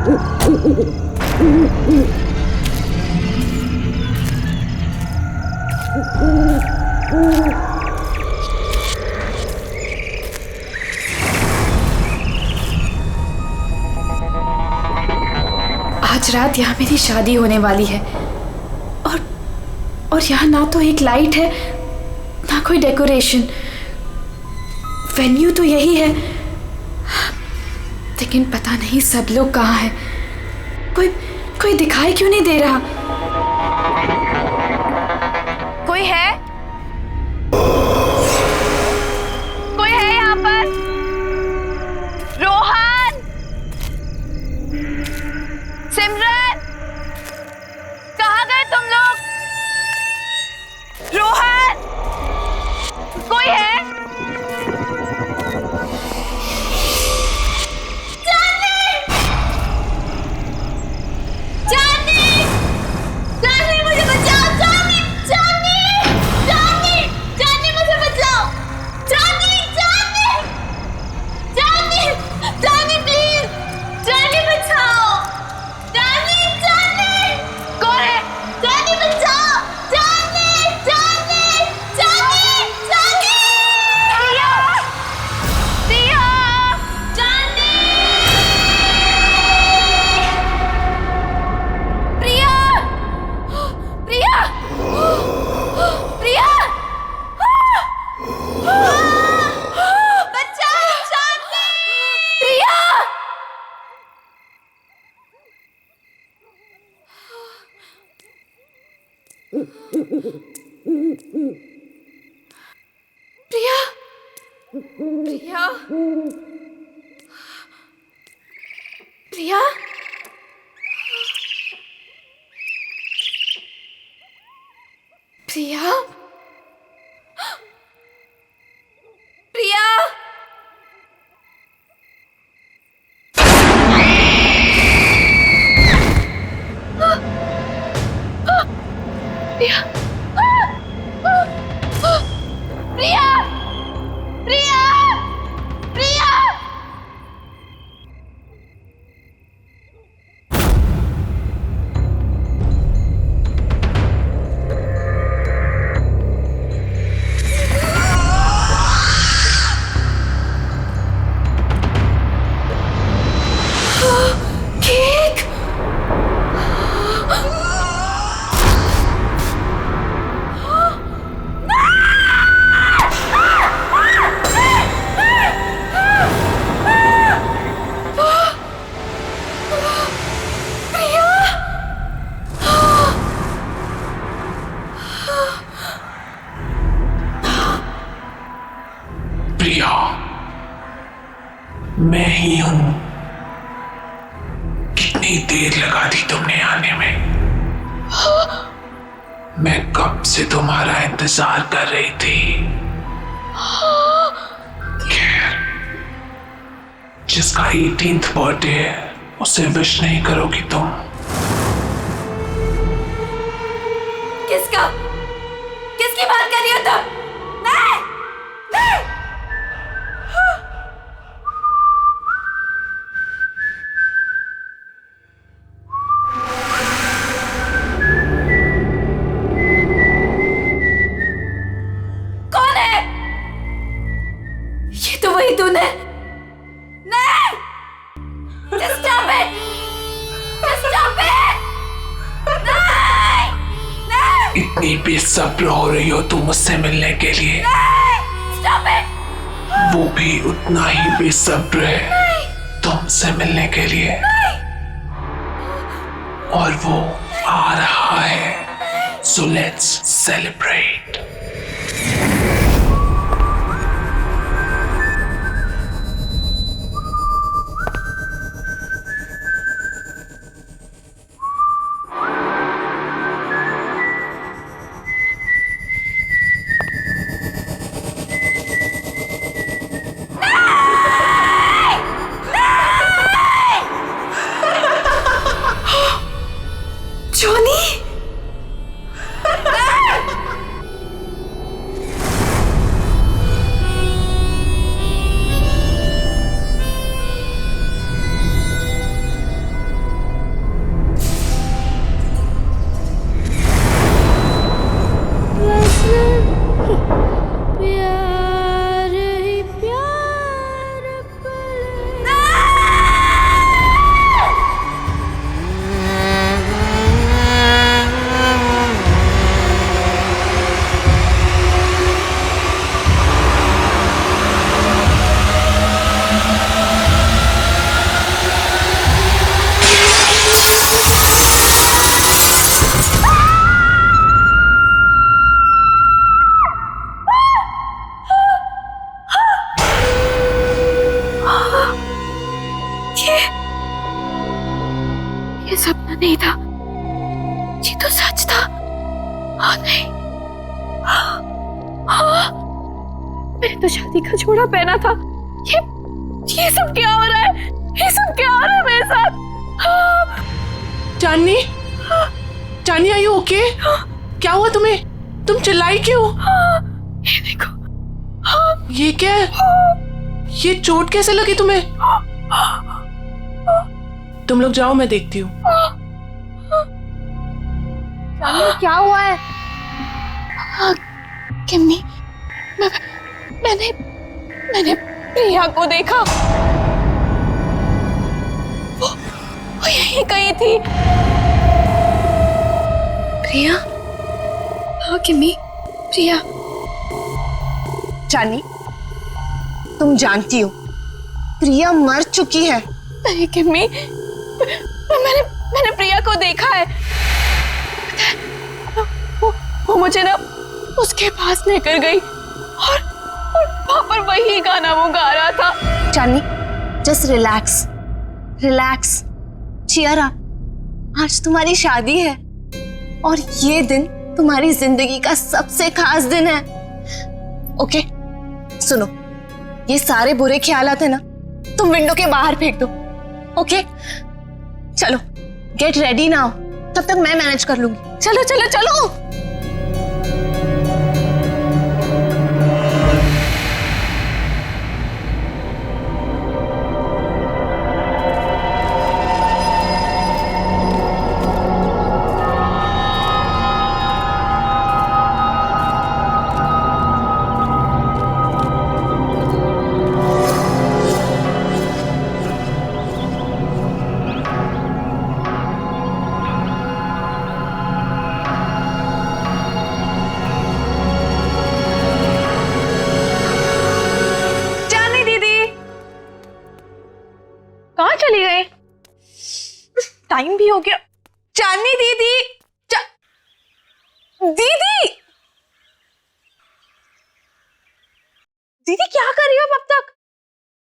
आज रात यहाँ मेरी शादी होने वाली है और यहाँ ना तो एक लाइट है ना कोई डेकोरेशन। वेन्यू तो यही है, लेकिन पता नहीं सब लोग कहाँ हैं। कोई दिखाई क्यों नहीं दे रहा? कोई है? कोई है यहाँ पर? रोहन, सिमरन, कहाँ गए तुम लोग? रोहन, कोई है? प्रिया, प्रिया, प्रिया, प्रिया, प्रिया, प्रिया, प्रिया, प्रिया, प्रिया। केक, प्रिया, मैं ही हूं। कितनी देर लगा दी तुमने आने में? मैं कब से तुम्हारा इंतजार कर रही थी। खैर, जिसका 18th बर्थडे है उसे विश नहीं करोगी तुम? किसकी बात कर रही हो तुम? नहीं, नहीं। कौन है? ये तो वही तूने। नहीं, just stop it, just stop it, नहीं, नहीं, इतनी बेसब्र हो रही हो तुम मुझसे मिलने के लिए? नहीं, stop it, वो भी उतना ही बेसब्र है तुमसे मिलने के लिए। और वो आ रहा है, so let's celebrate. जोनी, ये सपना नहीं था, ये तो सच था। हाँ नहीं, हाँ, मैंने तो शादी का जोड़ा पहना था। ये सब क्या हो रहा है? ये सब क्या हो रहा है मेरे साथ? चांदनी, चांदनी आर यू ओके? क्या हुआ तुम्हें? तुम चिल्लाई क्यों? ये देखो, ये क्या है? ये चोट कैसे लगी तुम्हें? तुम लोग जाओ, मैं देखती हूँ। क्या हुआ है? किम्मी, मैंने प्रिया को देखा। वो यहीं कहीं थी। प्रिया? हाँ किम्मी, प्रिया। चांदनी, तुम जानती हो प्रिया मर चुकी है। नहीं किम्मी, मैंने प्रिया को देखा है। वो मुझे ना उसके पास लेकर गई और वहां पर वही गाना वो गा रहा था। Chandni, just relax, relax, cheer up. आज तुम्हारी शादी है और ये दिन तुम्हारी जिंदगी का सबसे खास दिन है। ओके, सुनो, ये सारे बुरे ख्यालात है ना, तुम विंडो के बाहर फेंक दो। ओके, चलो गेट रेडी नाउ, तब तक मैं मैनेज कर लूंगी। चलो चलो चलो। चली गई? टाइम भी हो गया। चांदनी दीदी, दीदी, दीदी क्या कर रही हो अब तक?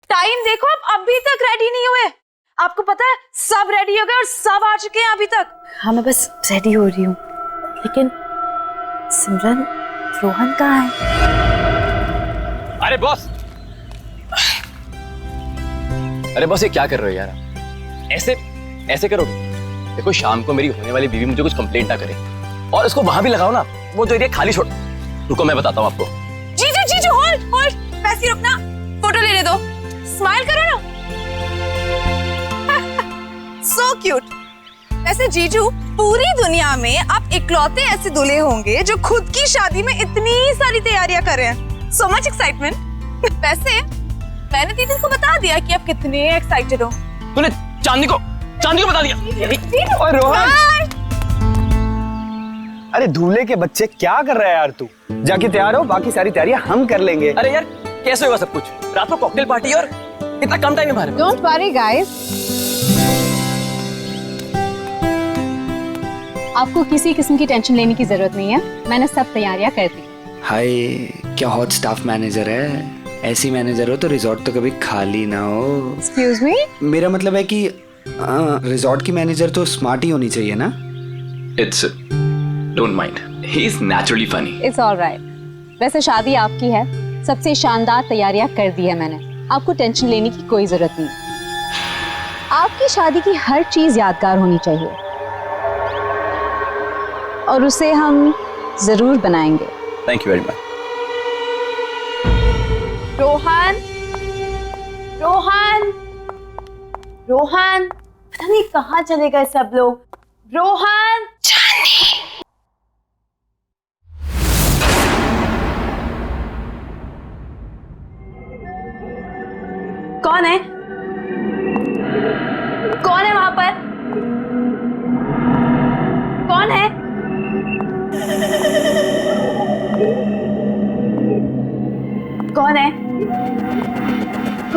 टाइम देखो, आप अभी तक रेडी नहीं हुए। आपको पता है सब रेडी हो गए और सब आ चुके हैं अभी तक। हाँ, मैं बस रेडी हो रही हूँ, लेकिन सिमरन, रोहन कहाँ है? अरे बॉस, अरे बॉस, ये क्या कर रहे हो यार? ऐसे करोगे? देखो, शाम को मेरी होने वाली बीवी मुझे कुछ कंप्लेंट ना करे, और इसको वहां भी लगाओ ना, वो जो एरिया खाली छोड़। रुको, मैं बताता हूँ आपको। जीजू, होल्ड, वैसे ही रुकना, फोटो लेने दो, स्माइल करो ना। So cute. वैसे जीजू, पूरी दुनिया में आप इकलौते ऐसे दूल्हे होंगे जो खुद की शादी में इतनी सारी तैयारियां कर रहे हैं। So much excitement. वैसे मैंने दीदी को बता दिया कि आप कितने एक्साइटेड हो। तूने चांदनी को बता दिया? और रोहन, अरे दूल्हे के बच्चे, क्या कर रहा है यार तू? जाके तैयार हो, बाकी सारी तैयारियां हम कर लेंगे। अरे यार, कैसे होगा सब कुछ? रात को कॉकटेल पार्टी और इतना कम टाइम में हमारे पास। डोंट वरी गाइस, आपको किसी किस्म की टेंशन लेने की जरूरत नहीं है, मैंने सब तैयारियां कर दी। हाय, क्या हॉट स्टाफ मैनेजर है? ऐसी मैनेजर हो तो रिजॉर्ट तो कभी खाली ना हो। Excuse me? मेरा मतलब है कि रिजॉर्ट की मैनेजर तो स्मार्ट ही होनी चाहिए ना? It's don't mind, he is naturally funny. It's alright. वैसे शादी आपकी है, सबसे शानदार तैयारियां कर दी है मैंने, आपको टेंशन लेने की कोई जरूरत नहीं। आपकी शादी की हर चीज यादगार होनी चाहिए और उसे हम जरूर बनाएंगे। Thank you very much. Rohan, Rohan, Rohan, पता नहीं कहाँ चले गए सब लोग। रोहन, कौन है? कौन है वहां पर? कौन है? कौन है?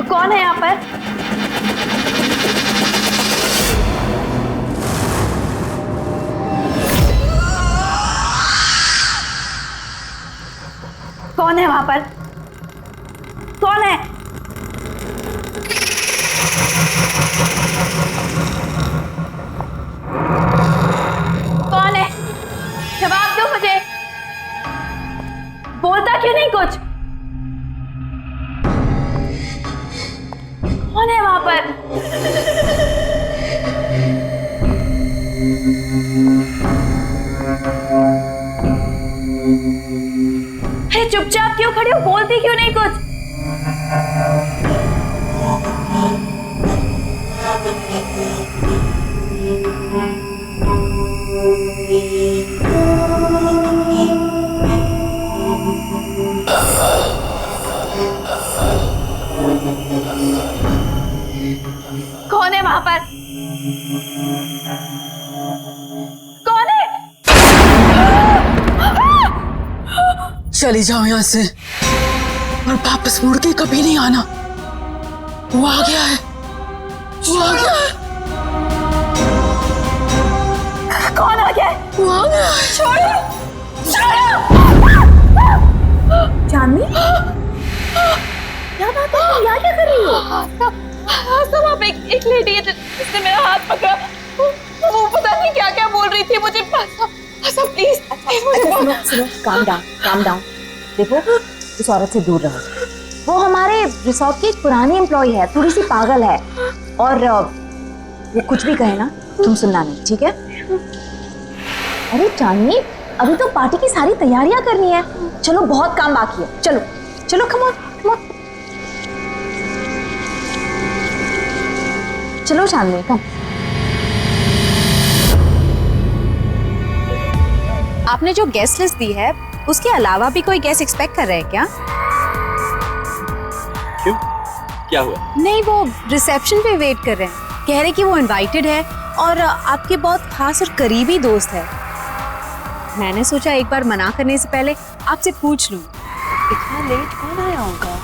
कौन है यहाँ पर? कौन है वहां पर? कौन है? अरे चुपचाप क्यों खड़े हो, बोलती क्यों नहीं कुछ? कौन है वहां पर? कौन है? चली जाओ यहाँ से और वापस मुड़ के कभी नहीं आना। वो आ गया है, वो आ गया है, कौन आ गया है? वो आ गया है। छोड़ो, छोड़ो। चांदनी, क्या बात है? तुम यहाँ क्या कर रही हो? सब आप एक लेडी है जिसने मेरा हाथ पकड़ा। वो पता नहीं क्या क्या बोल रही थी मुझे। सब प्लीज सुनो, काम डाउन। देखो, इस औरत से दूर रहो। वो हमारे रिसोर्ट की एक पुरानी एम्प्लॉय है, थोड़ी सी पागल है, और वो कुछ भी कहे ना तुम सुनना नहीं, ठीक है? अरे चांदनी, अभी तो पार्टी की सारी तैयारियां करनी है। चलो, बहुत काम बाकी है। चलो चलो, कम ऑन। चलो चांदनी, कम। आपने जो गेस्ट लिस्ट दी है उसके अलावा भी कोई गेस्ट एक्सपेक्ट कर रहे हैं क्या? क्यों, क्या हुआ? नहीं, वो रिसेप्शन पे वेट कर रहे हैं। कह रहे कि वो इनवाइटेड है और आपके बहुत खास और करीबी दोस्त है। मैंने सोचा एक बार मना करने से पहले आपसे पूछ लूं। इतना लेट कौन आया होगा?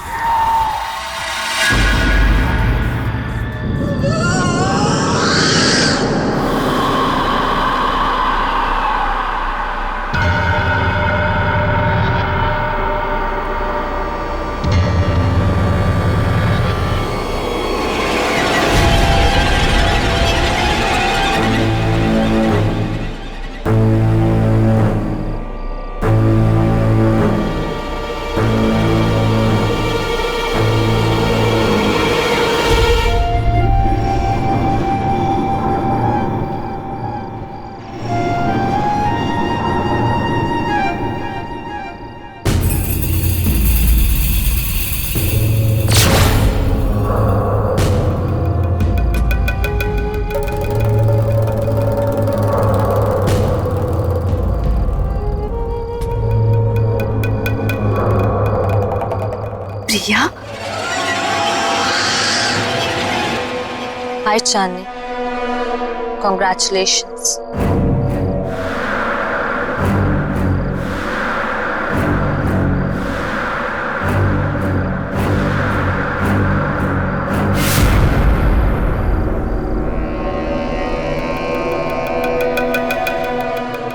प्रिया, हाय चांदनी, कॉन्ग्रेचुलेशंस।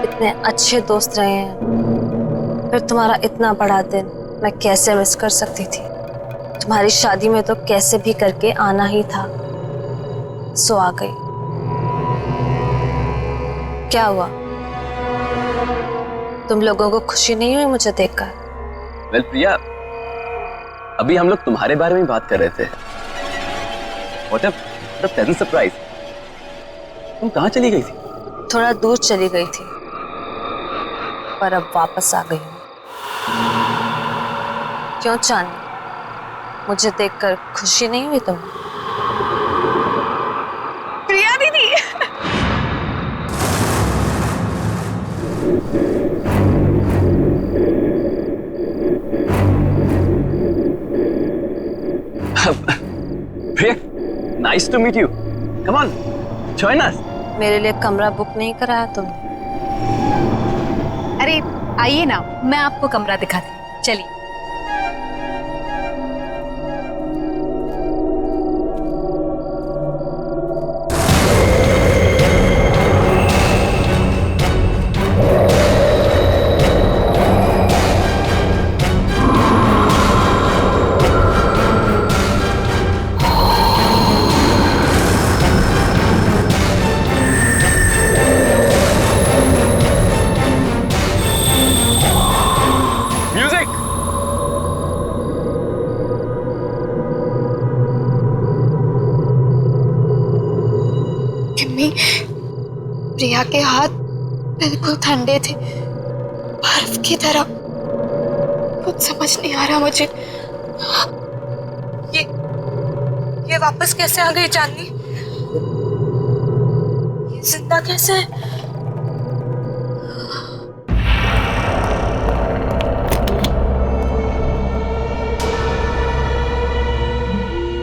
इतने अच्छे दोस्त रहे हैं, फिर तुम्हारा इतना बड़ा दिन मैं कैसे मिस कर सकती थी? तुम्हारी शादी में तो कैसे भी करके आना ही था, सो आ गई। क्या हुआ? तुम लोगों को खुशी नहीं हुई मुझे देखकर? वेल प्रिया, अभी हम लोग तुम्हारे बारे में बात कर रहे थे। What a pleasant surprise। तुम कहाँ चली गई थी? थोड़ा दूर चली गई थी, पर अब वापस आ गई हूँ। क्यों चांदनी, मुझे देखकर खुशी नहीं हुई तुम्हें? प्रिया दीदी। Priya, nice to meet you. Come on, join us. मेरे लिए कमरा बुक नहीं कराया तुमने? अरे आइए ना, मैं आपको कमरा दिखाती हूँ। चलिए। मम्मी, प्रिया के हाथ बिल्कुल ठंडे थे, बर्फ की तरह। कुछ समझ नहीं आ रहा मुझे। ये वापस कैसे आ गई चांदनी? ये जिंदा कैसे है?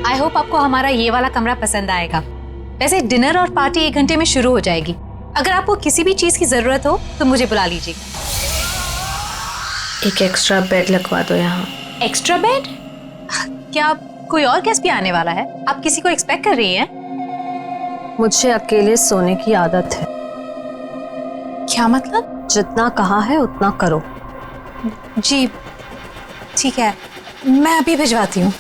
आई होप आपको हमारा ये वाला कमरा पसंद आएगा। वैसे डिनर और पार्टी 1 घंटे में शुरू हो जाएगी। अगर आपको किसी भी चीज की जरूरत हो तो मुझे बुला लीजिए। एक एक्स्ट्रा बेड लगवा दो यहाँ। Extra bed? क्या कोई और गेस्ट भी आने वाला है? आप किसी को एक्सपेक्ट कर रही हैं? मुझे अकेले सोने की आदत है। क्या मतलब? जितना कहा है उतना करो। जी ठीक है, मैं अभी भिजवाती हूँ।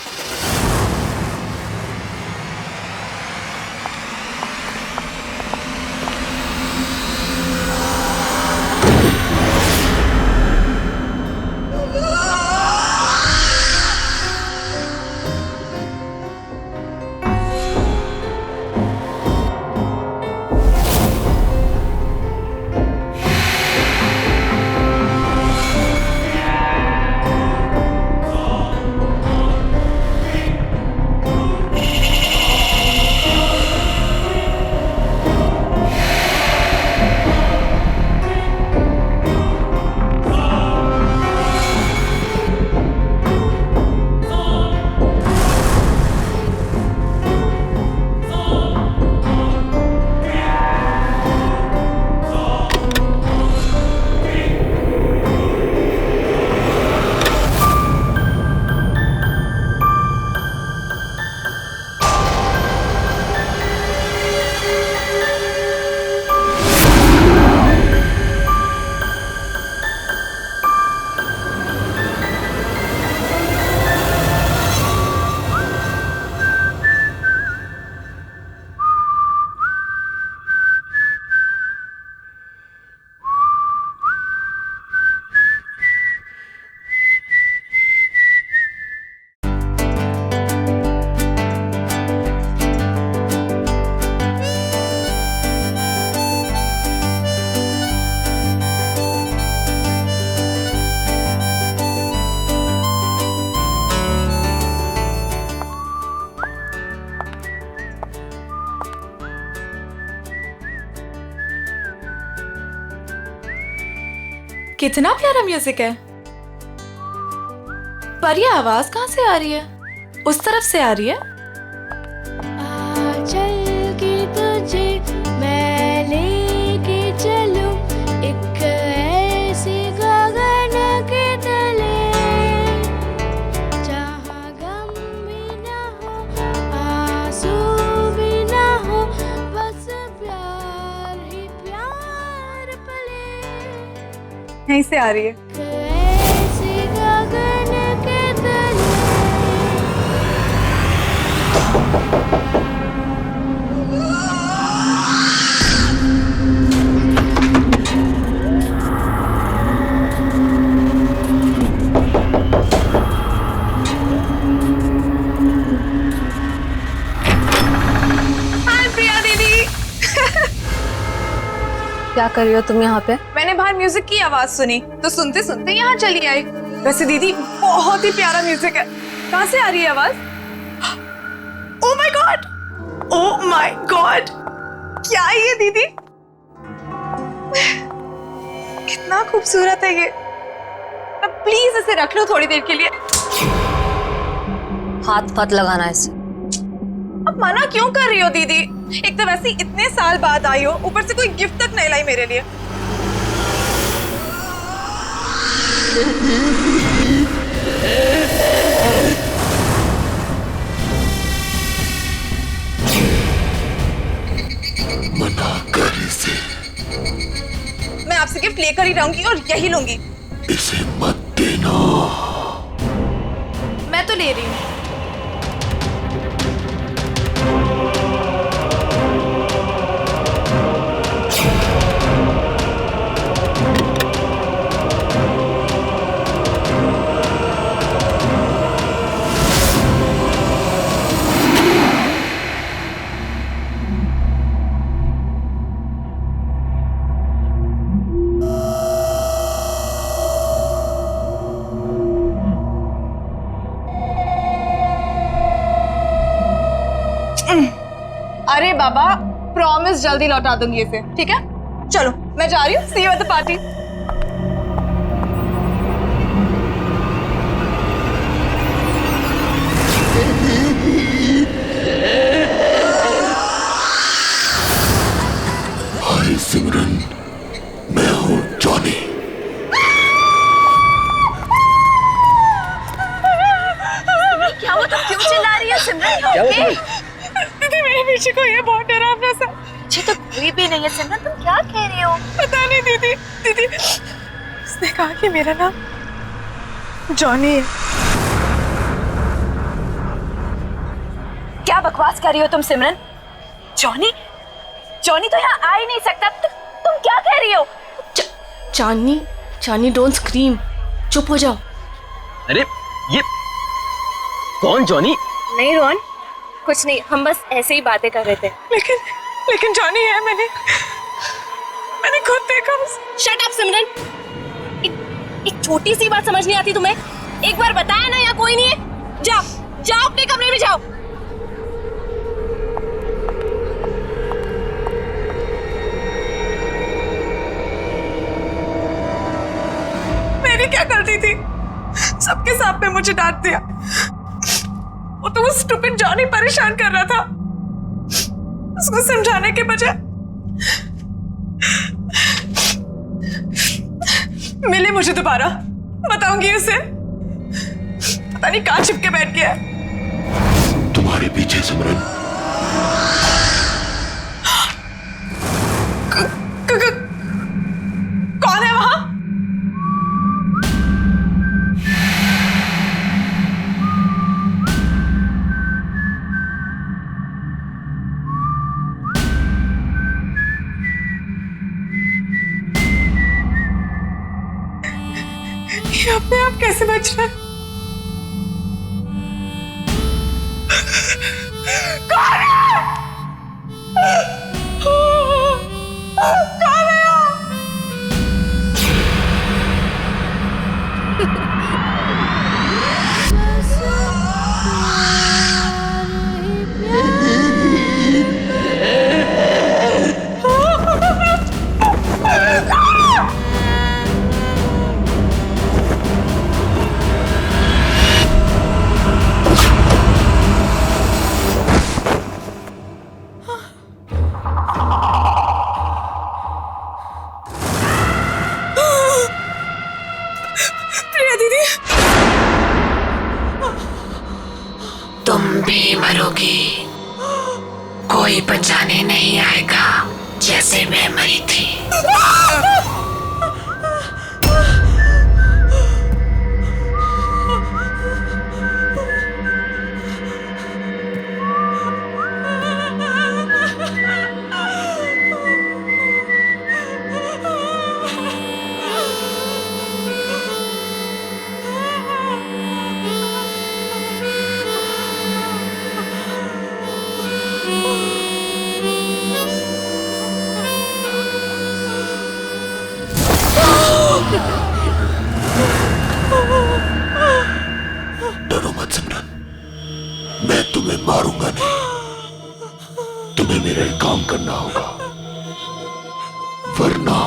कितना प्यारा म्यूजिक है। पर ये आवाज कहाँ से आ रही है? उस तरफ से आ रही है। चल के तुझे मैं लेके चलूं एक ऐसे गगन के तले, जहाँ गम भी ना हो आंसू भी ना हो, बस प्यार ही प्यार पले। यहीं से आ रही है। ऐसे गगन के तले। क्या कर रही हो तुम यहाँ पे? मैंने बाहर म्यूजिक की आवाज सुनी तो सुनते सुनते यहाँ चली आई। वैसे दीदी बहुत ही प्यारा म्यूजिक है। कहाँ से आ रही है आवाज? Oh my God, oh my God, क्या है ये दीदी? कितना खूबसूरत है ये। अब प्लीज इसे रख लो थोड़ी देर के लिए। हाथ मत लगाना इसे। अब मना क्यों कर रही हो दीदी? एक तो वैसे ही इतने साल बाद आई हो, ऊपर से कोई गिफ्ट तक नहीं लाई मेरे लिए। मना कर इसे, मैं आपसे गिफ्ट लेकर ही रहूंगी और यही लूंगी। इसे मत देना। मैं तो ले रही हूँ। बाबा, प्रॉमिस जल्दी लौटा दूंगी इसे, ठीक है? चलो मैं जा रही हूँ, सी यू एट द पार्टी। हाय सिमरन, मैं हूँ जॉनी। क्या हुआ, तुम क्यों चिल्ला रही हो सिमरन? क्या हुआ तुम्हें? दीदी मेरे पीछे कोई है, बहुत डरावना सा। मुझे तो कोई भी नहीं है सिमरन, तुम क्या कह रही हो? पता नहीं दीदी, दीदी उसने कहा कि मेरा नाम जॉनी है। क्या बकवास कर रही हो तुम सिमरन? जॉनी? जॉनी तो यहाँ आ ही नहीं सकता। तुम क्या कह रही हो? चांदनी, चांदनी डोंट स्क्रीम, चुप हो जाओ। अरे ये कौन जॉनी? नहीं रोहन, कुछ नहीं, हम बस ऐसे ही बातें कर रहे थे। लेकिन जॉनी है, मैंने खुद देखा। शट अप सिमरन, एक छोटी सी बात समझ नहीं आती तुम्हें? एक बार बताया ना यहाँ कोई नहीं है। जाओ जाओ अपने कमरे में जाओ। मेरी क्या गलती थी? सबके सामने मुझे डांट दिया। वो तो वो स्टूपिड जॉनी परेशान कर रहा था, उसको समझाने के बजाय मिले मुझे दोबारा। बताऊंगी उसे, पता नहीं कहाँ छिप के बैठ गया। तुम्हारे पीछे सिमरन। कौन है वहां? ये अपने आप कैसे बच रहा है? कौन है? कौन है? प्रिया दीदी, तुम भी मरोगी, कोई बचाने नहीं आएगा जैसे मैं मरी थी। डरो मत सिमरन, मैं तुम्हें मारूंगा नहीं। तुम्हें मेरा एक काम करना होगा, वरना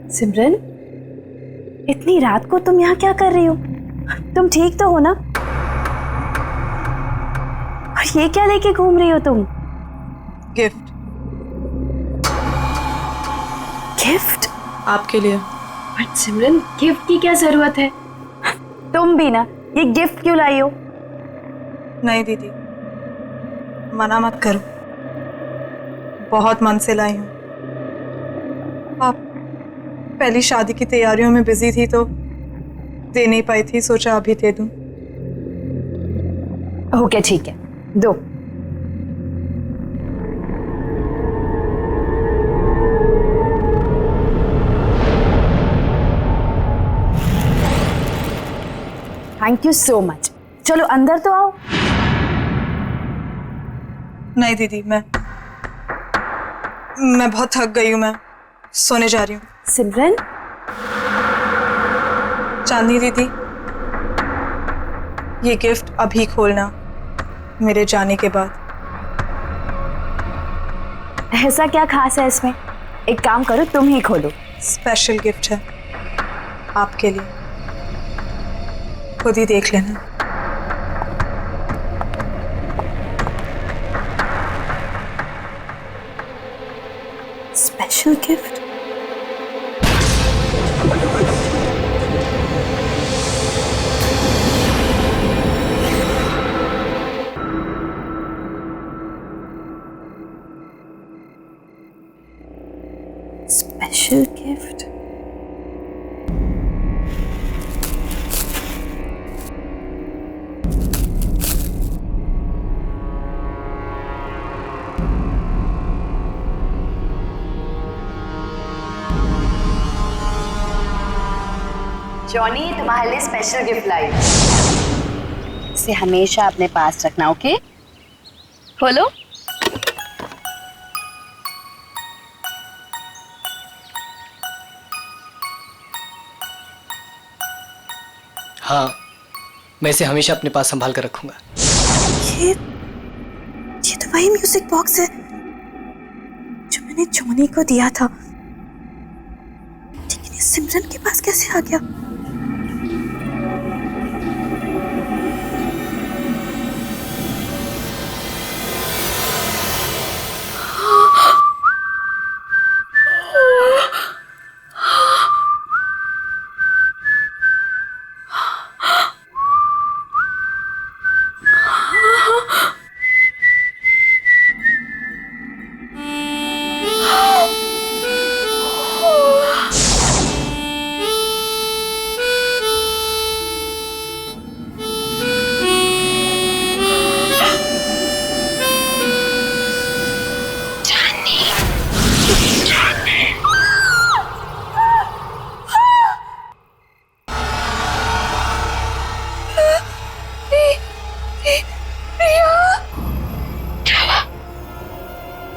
सिमरन, इतनी रात को तुम यहाँ क्या कर रही हो? तुम ठीक तो हो ना? और ये क्या लेके घूम रही हो तुम? गिफ्ट। गिफ्ट? आपके लिए। बट सिमरन गिफ्ट की क्या जरूरत है? तुम भी ना ये गिफ्ट क्यों लाई हो? नहीं दीदी, मना मत करो, बहुत मन से लाई हूँ। आप पहली शादी की तैयारियों में बिजी थी तो दे नहीं पाई थी, सोचा अभी दे दूं। ओके ठीक है, दो। Thank you so much. चलो अंदर तो आओ। नहीं दीदी, मैं बहुत थक गई हूँ, मैं सोने जा रही हूँ। सिमरन, चांदनी दीदी, ये गिफ्ट अभी खोलना, मेरे जाने के बाद। ऐसा क्या खास है इसमें? एक काम करो, तुम ही खोलो। स्पेशल गिफ्ट है आपके लिए, खुद ही देख लेना। Special gift? Special gift? Johnny, तुम्हारे लिए स्पेशल गिफ्ट लाई। इसे हमेशा अपने पास रखना, ओके? खोलो। हाँ, मैं इसे हमेशा अपने पास संभाल कर रखूंगा। ये तो वही म्यूजिक बॉक्स है जो मैंने जॉनी को दिया था, लेकिन ये सिमरन के पास कैसे आ गया?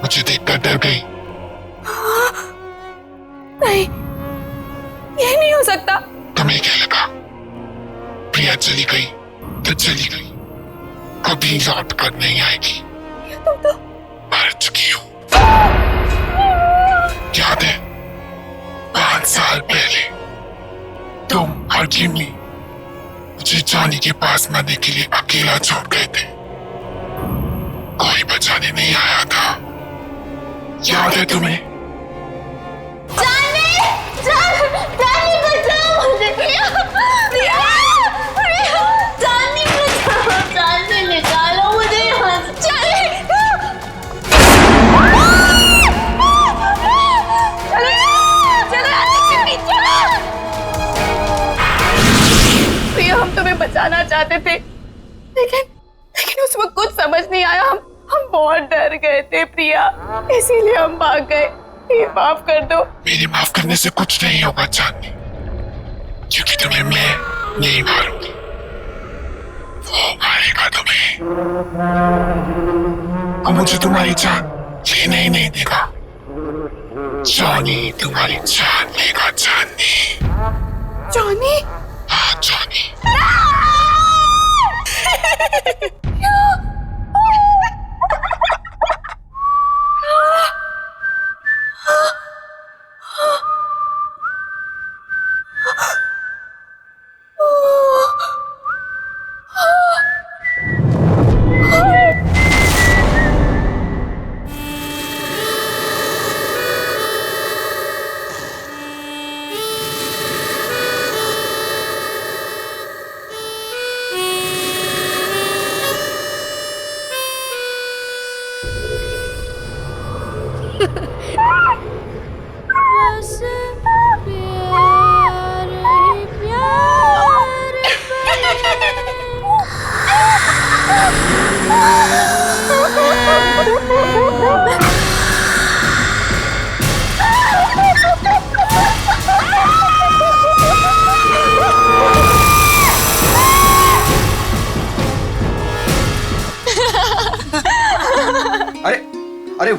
मुझे देखकर डर गई। नहीं, ये नहीं हो सकता। तुम्हें क्या लगा प्रिया चली गई तो चली गई, कभी लौट कर नहीं आएगी। तुम तो मर चुकी हो। याद है 5 साल पहले तुम और जिमी मुझे जॉनी के पास मरने के लिए अकेला छोड़ गए थे, कोई बचाने नहीं आया था। याद है तुम्हें? निकालो मुझे यहाँ से। प्रिया, हम तुम्हें बचाना चाहते थे, लेकिन उस वक्त कुछ समझ नहीं आया। हम बहुत डर गए थे प्रिया, इसीलिए हम भाग गए। ये माफ कर दो। मेरे माफ करने से कुछ नहीं होगा चांदनी, क्योंकि तुम्हें मैं नहीं मारूंगी, वो मारेगा तुम्हें। और मुझे तुम्हारी जान लेने ही नहीं देगा। जॉनी तुम्हारी जान लेगा। चांदनी। जॉनी? हाँ जॉनी।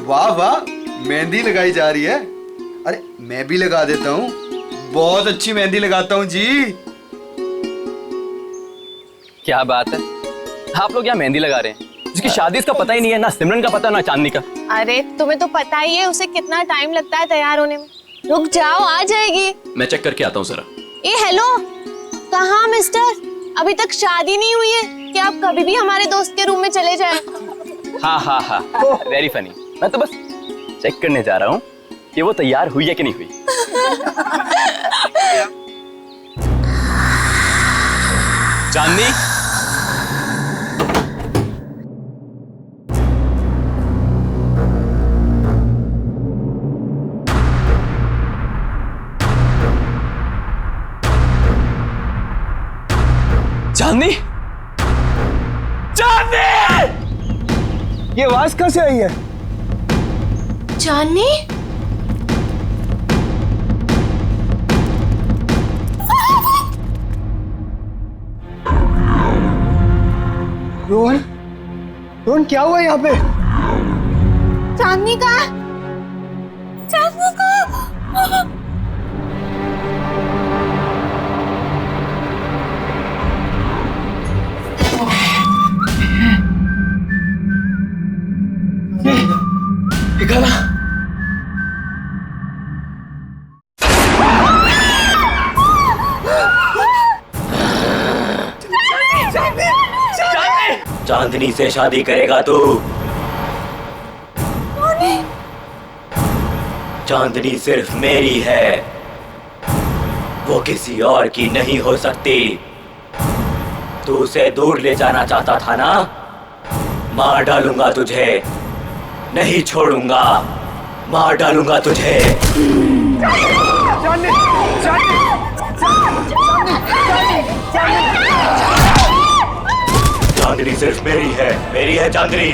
वाह वाह, मेहंदी लगाई जा रही है। अरे मैं भी लगा देता हूँ, बहुत अच्छी मेहंदी लगाता हूँ जी। क्या बात है, आप लोग यहाँ मेहंदी लगा रहे हैं? जिसकी शादी इसका पता ही नहीं है, ना सिमरन का पता ना चांदनी का। अरे तुम्हें तो पता ही है उसे कितना टाइम लगता है तैयार होने में। रुक जाओ, आ जाएगी। मैं चेक करके आता हूँ जरा। ए हेलो, कहाँ मिस्टर? अभी तक शादी नहीं हुई है कि आप कभी भी हमारे दोस्त के रूम में चले जाएं? हाँ हाँ हाँ, वेरी फनी। मैं तो बस चेक करने जा रहा हूँ कि वो तैयार हुई है कि नहीं हुई। चांदनी, चांदनी, चांदनी! ये आवाज कहाँ से आई है? चांदनी? रोहन, रोहन क्या हुआ यहाँ पे? चांदनी का? चांदनी का? निकाला। चांदनी से शादी करेगा तू? चांदनी सिर्फ मेरी है, वो किसी और की नहीं हो सकती। तू उसे दूर ले जाना चाहता था ना? मार डालूंगा तुझे, नहीं छोड़ूंगा, मार डालूंगा तुझे। चांदनी सिर्फ मेरी है चांदनी।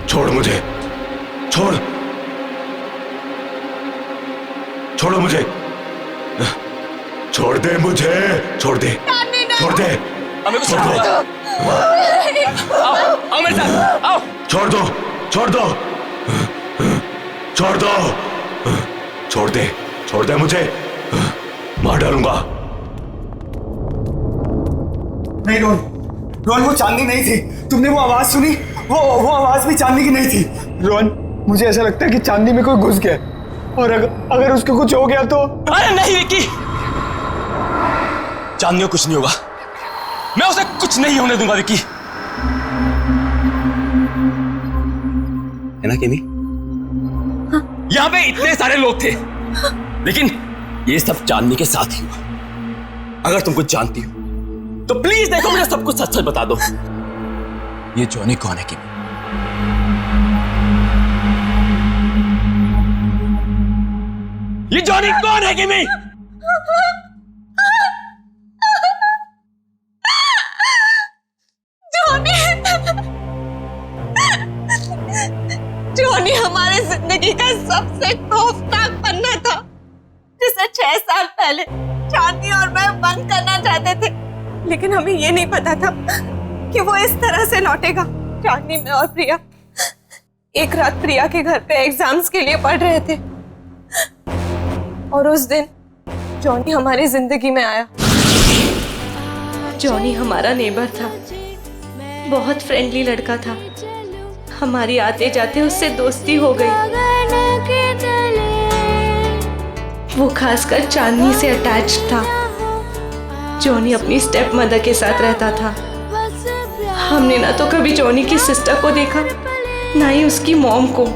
छोड़ मुझे, छोड़, छोड़ो मुझे, छोड़ दे मुझे, छोड़ दे, छोड़ दे, छोड़ दो, आओ मेरे साथ, आओ। छोड़ दो, छोड़ दो, छोड़ दो, छोड़ दे मुझे, मार डालूंगा। नहीं रोहन, रोहन वो चांदनी नहीं थी। तुमने वो आवाज सुनी? वो आवाज भी चांदनी की नहीं थी। रोहन, मुझे ऐसा लगता है कि चांदनी में कोई घुस गया, और अगर उसको कुछ हो गया तो। अरे नहीं विक्की, चांदनी को कुछ नहीं होगा, मैं उसे कुछ नहीं होने दूंगा विक्की। है ना केमी? हाँ। यहाँ पे इतने सारे लोग थे, लेकिन ये सब चांदनी के साथ ही हुआ। अगर तुम कुछ जानती हो तो प्लीज देखो, मुझे सब कुछ सच सच बता दो। ये जॉनी कौन है केमी? ये जॉनी कौन है केमी? जॉनी हमारे जिंदगी का सबसे खौफनाक पन्ना था, जिसे 6 साल पहले चांदनी और मैं बंद करना चाहते थे, लेकिन हमें ये नहीं पता था कि वो इस तरह से लौटेगा। चांदनी, मैं और प्रिया एक रात प्रिया के घर पे एग्जाम्स के लिए पढ़ रहे थे, और उस दिन जॉनी हमारी जिंदगी में आया। जॉनी हमारा नेबर था, बहुत फ्रेंडली लड़का था। हमारी आते जाते उससे दोस्ती हो गई। वो खासकर चांदनी से अटैच था। जॉनी अपनी स्टेप मदर के साथ रहता था। हमने ना तो कभी जॉनी की सिस्टर को देखा, ना ही उसकी मॉम को।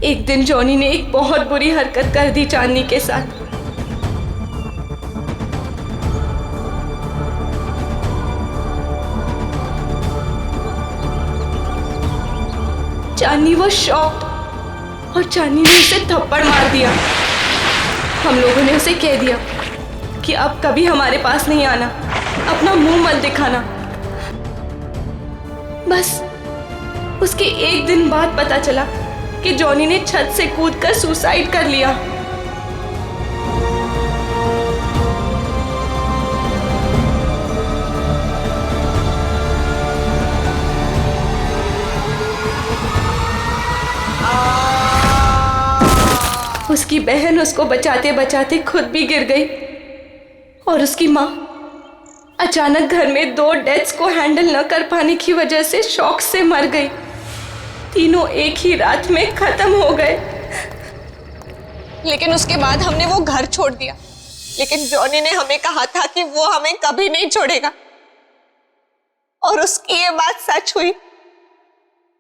एक दिन जॉनी ने एक बहुत बुरी हरकत कर दी चांदनी के साथ। चांदनी वो शॉक्ड और चांदनी ने उसे थप्पड़ मार दिया। हम लोगों ने उसे कह दिया कि अब कभी हमारे पास नहीं आना, अपना मुंह मत दिखाना। बस उसके एक दिन बाद पता चला कि जॉनी ने छत से कूदकर सुसाइड कर लिया। उसकी बहन उसको बचाते बचाते खुद भी गिर गई और उसकी माँ अचानक घर में 2 डेथ्स को हैंडल न कर पाने की वजह से शॉक से मर गई। तीनों एक ही रात में खत्म हो गए। लेकिन उसके बाद हमने वो घर छोड़ दिया, लेकिन जॉनी ने हमें कहा था कि वो हमें कभी नहीं छोड़ेगा। और उसकी ये बात सच हुई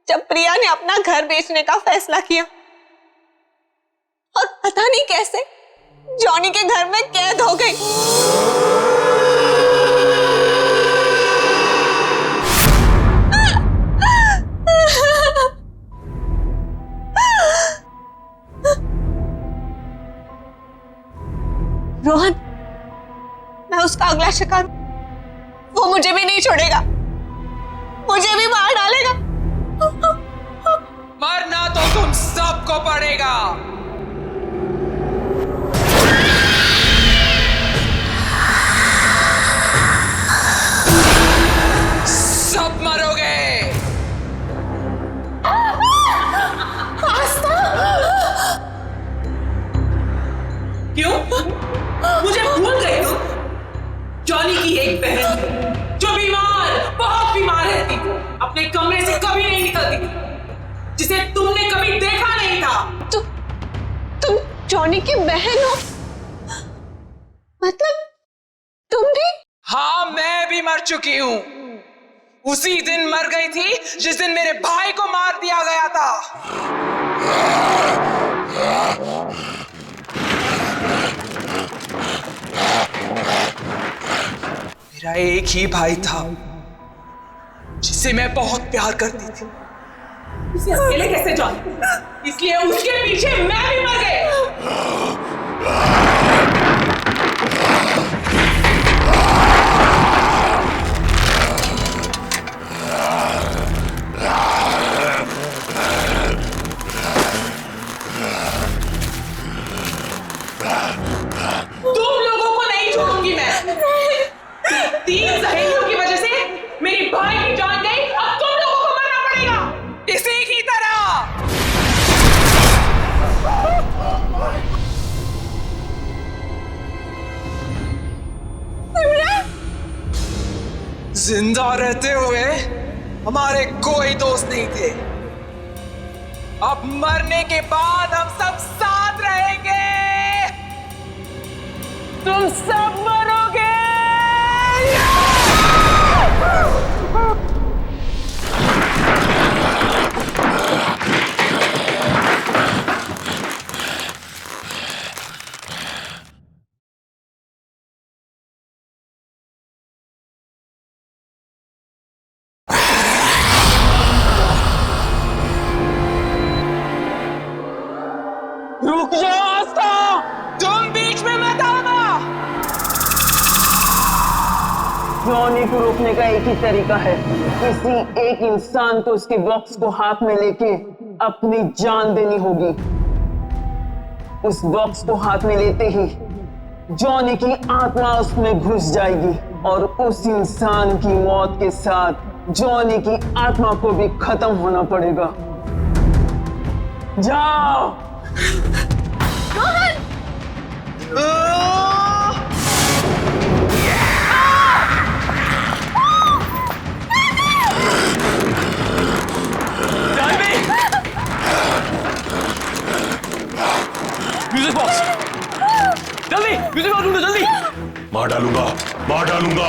जब प्रिया ने अपना घर बेचने का फैसला किया और पता नहीं कैसे जॉनी के घर में कैद हो गई। रोहन, मैं उसका अगला शिकार, वो मुझे भी नहीं छोड़ेगा, मुझे भी मार डालेगा। मरना तो तुम सबको पड़ेगा। सब मरोगे। क्यों? मुझे भूल गए तुम? जॉनी की एक बहन जो बीमार, बहुत बीमार रहती, अपने कमरे से कभी नहीं निकलती, जिसे तुमने कभी देखा नहीं था। तुम जॉनी की बहन हो? मतलब तुम भी? हाँ, मैं भी मर चुकी हूँ। उसी दिन मर गई थी जिस दिन मेरे भाई को मार दिया गया था। मेरा एक ही भाई था जिसे मैं बहुत प्यार करती थी। उसे अकेले कैसे जान? इसलिए उसके पीछे मैं भी मर गई। तुम लोगों को नहीं छोड़ूंगी मैं। 3 सहेलियों की वजह से मेरी भाई की जान गई, अब तुम लोगों को मरना पड़ेगा इसी की तरह। जिंदा रहते हुए हमारे कोई दोस्त नहीं थे। अब मरने के बाद हम सब साथ रहेंगे। तुम सब मरोगे। रुक जाओ आस्था, तुम बीच में मत आना। जॉनी को रोकने का एक ही तरीका है, किसी एक इंसान को उसके बॉक्स को हाथ में लेके अपनी जान देनी होगी। उस बॉक्स को हाथ में लेते ही जॉनी की आत्मा उसमें घुस जाएगी और उस इंसान की मौत के साथ जॉनी की आत्मा को भी खत्म होना पड़ेगा। जाओ। म्यूजिक बॉक्स, जल्दी म्यूजिक बॉक्स ढूंढो, जल्दी। मार डालूंगा, मार डालूंगा।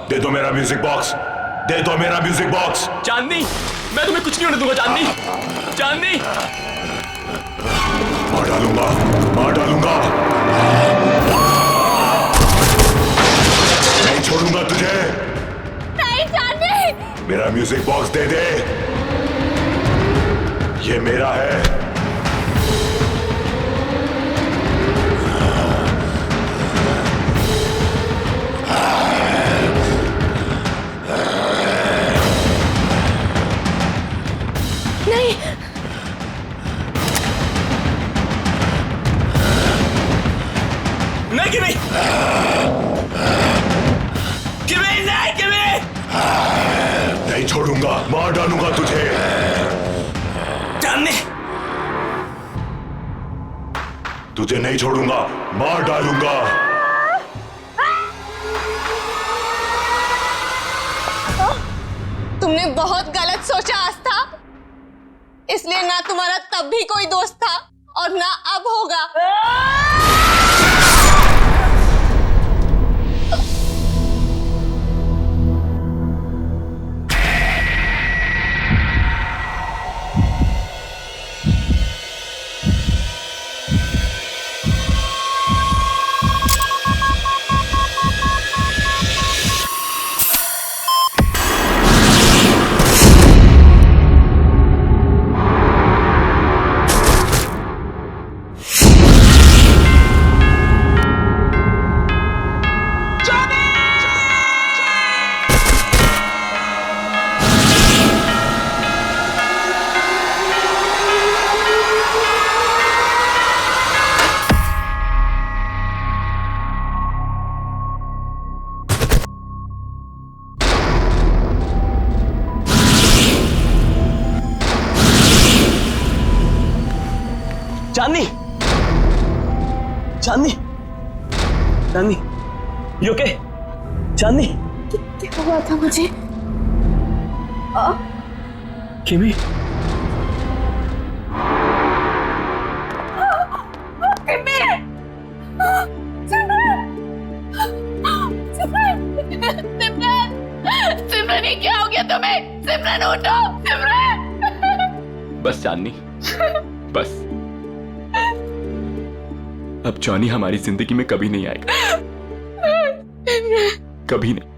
दे दो मेरा म्यूजिक बॉक्स, दे दो मेरा म्यूजिक बॉक्स। चांदनी, मैं तुम्हें कुछ नहीं होने दूंगा चांदनी। चांदनी, मार डालूंगा, मार डालूंगा, नहीं छोड़ूंगा तुझे। नहीं चांदनी। मेरा म्यूजिक बॉक्स दे दे, ये मेरा है। नहीं, नहीं किमी, किमी नहीं, किमी नहीं छोड़ूंगा, मार डालूंगा तुझे। चांदनी, तुझे नहीं छोड़ूंगा, मार डालूंगा। तुमने बहुत गलत सोचा आस्था, इसलिए ना तुम्हारा तब भी कोई दोस्त था और ना अब होगा। चांदनी, चांदनी, चांदनी, यू ओके? चांदनी, क्या हुआ था मुझे? किमी, सिमरन, ये क्या हो गया तुम्हें? सिमरन उठो, सिमरन। बस चांदनी, बस। अब जॉनी हमारी जिंदगी में कभी नहीं आएगा, कभी नहीं।